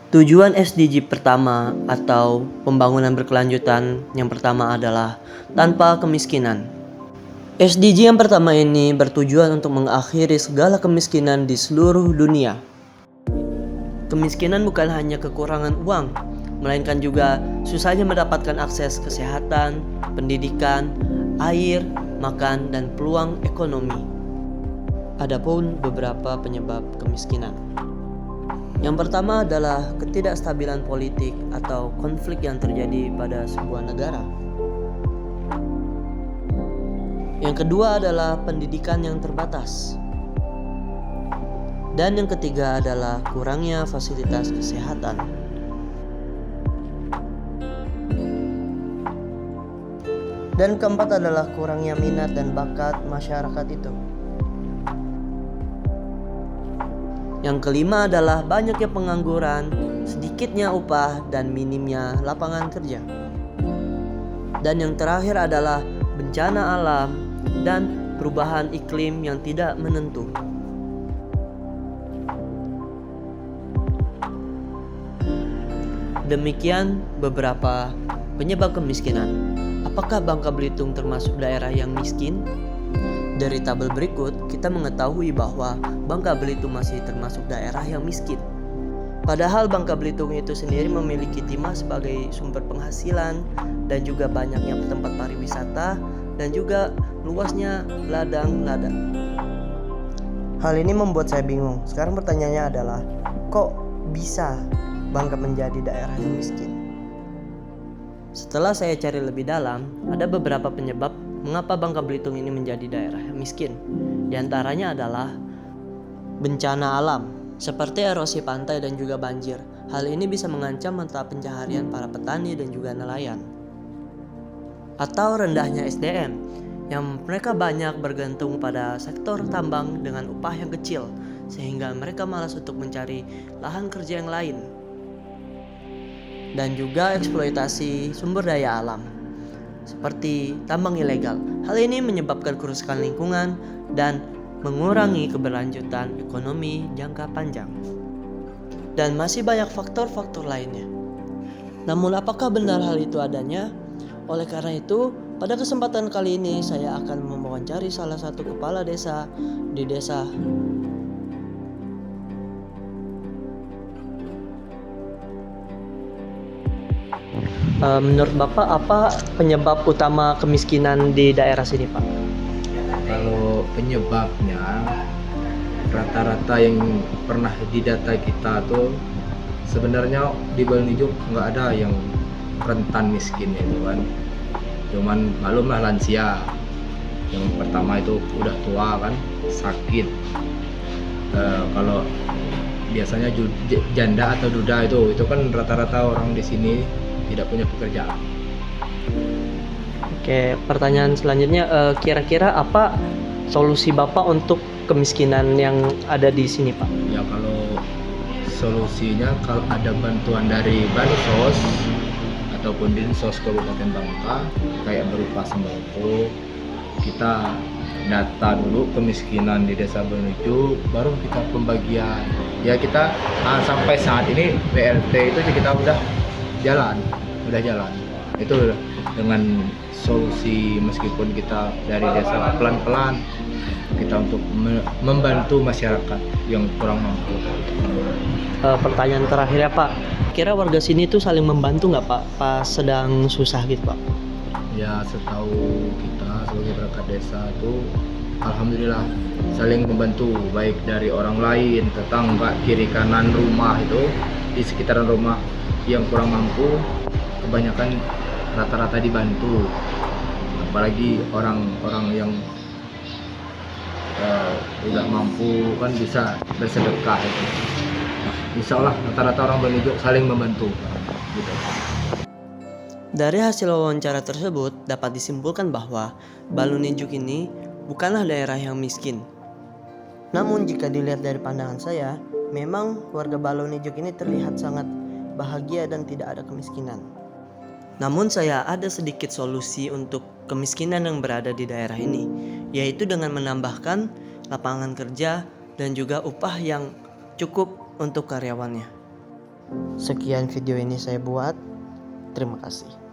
Tujuan SDG pertama atau pembangunan berkelanjutan yang pertama adalah tanpa kemiskinan. SDG yang pertama ini bertujuan untuk mengakhiri segala kemiskinan di seluruh dunia. Kemiskinan bukan hanya kekurangan uang, melainkan juga susahnya mendapatkan akses kesehatan, pendidikan, air, makan, dan peluang ekonomi. Adapun beberapa penyebab kemiskinan. Yang pertama adalah ketidakstabilan politik atau konflik yang terjadi pada sebuah negara. Yang kedua adalah pendidikan yang terbatas. Dan yang ketiga adalah kurangnya fasilitas kesehatan. Dan keempat adalah kurangnya minat dan bakat masyarakat itu. Yang kelima adalah banyaknya pengangguran, sedikitnya upah, dan minimnya lapangan kerja. Dan yang terakhir adalah bencana alam dan perubahan iklim yang tidak menentu. Demikian beberapa penyebab kemiskinan. Apakah Bangka Belitung termasuk daerah yang miskin? Dari tabel berikut, kita mengetahui bahwa Bangka Belitung masih termasuk daerah yang miskin. Padahal Bangka Belitung itu sendiri memiliki timah sebagai sumber penghasilan dan juga banyaknya tempat pariwisata dan juga luasnya ladang-ladang. Hal ini membuat saya bingung. Sekarang pertanyaannya adalah, kok bisa Bangka menjadi daerah yang miskin? Setelah saya cari lebih dalam, ada beberapa penyebab mengapa Bangka Belitung ini menjadi daerah yang miskin. Di antaranya adalah bencana alam, seperti erosi pantai dan juga banjir. Hal ini bisa mengancam mata pencaharian para petani dan juga nelayan. Atau rendahnya SDM, yang mereka banyak bergantung pada sektor tambang dengan upah yang kecil, sehingga mereka malas untuk mencari lahan kerja yang lain. Dan juga eksploitasi sumber daya alam, seperti tambang ilegal. Hal ini menyebabkan kerusakan lingkungan dan mengurangi keberlanjutan ekonomi jangka panjang. Dan masih banyak faktor-faktor lainnya. Namun apakah benar hal itu adanya? Oleh karena itu, pada kesempatan kali ini saya akan mewawancari salah satu kepala desa di desa. Menurut Bapak, apa penyebab utama kemiskinan di daerah sini, Pak? Kalau penyebabnya, rata-rata yang pernah didata kita tuh sebenarnya di Balunijuk nggak ada yang rentan miskin itu kan. Cuman maklumlah lansia. Yang pertama itu udah tua kan, sakit. Kalau biasanya janda atau duda itu kan rata-rata orang di sini tidak punya pekerjaan. Oke, pertanyaan selanjutnya, kira-kira apa solusi Bapak untuk kemiskinan yang ada di sini, Pak? Ya kalau solusinya, kalau ada bantuan dari Bansos ataupun Dinsos Kabupaten Bangka kayak berupa sembako, kita data dulu kemiskinan di desa Balunijuk, baru kita pembagian. Ya kita sampai saat ini BLT itu kita udah jalan. Itu dengan solusi, meskipun kita dari desa pelan-pelan kita untuk membantu masyarakat yang kurang mampu. Pertanyaan terakhir ya, Pak. Kira warga sini tuh saling membantu nggak, Pak, pas sedang susah gitu, Pak? Ya setahu kita sebagai perangkat desa tuh alhamdulillah saling membantu, baik dari orang lain, tetangga, kiri kanan rumah itu di sekitaran rumah yang kurang mampu, kebanyakan rata-rata dibantu. Apalagi orang-orang yang udah mampu kan bisa bersedekah itu. Nah, insya Allah rata-rata orang Balunijuk saling membantu gitu. Dari hasil wawancara tersebut dapat disimpulkan bahwa Balunijuk ini bukanlah daerah yang miskin. Namun jika dilihat dari pandangan saya, memang warga Balunijuk ini terlihat sangat bahagia dan tidak ada kemiskinan. Namun saya ada sedikit solusi untuk kemiskinan yang berada di daerah ini, yaitu dengan menambahkan lapangan kerja dan juga upah yang cukup untuk karyawannya. Sekian video ini saya buat. Terima kasih.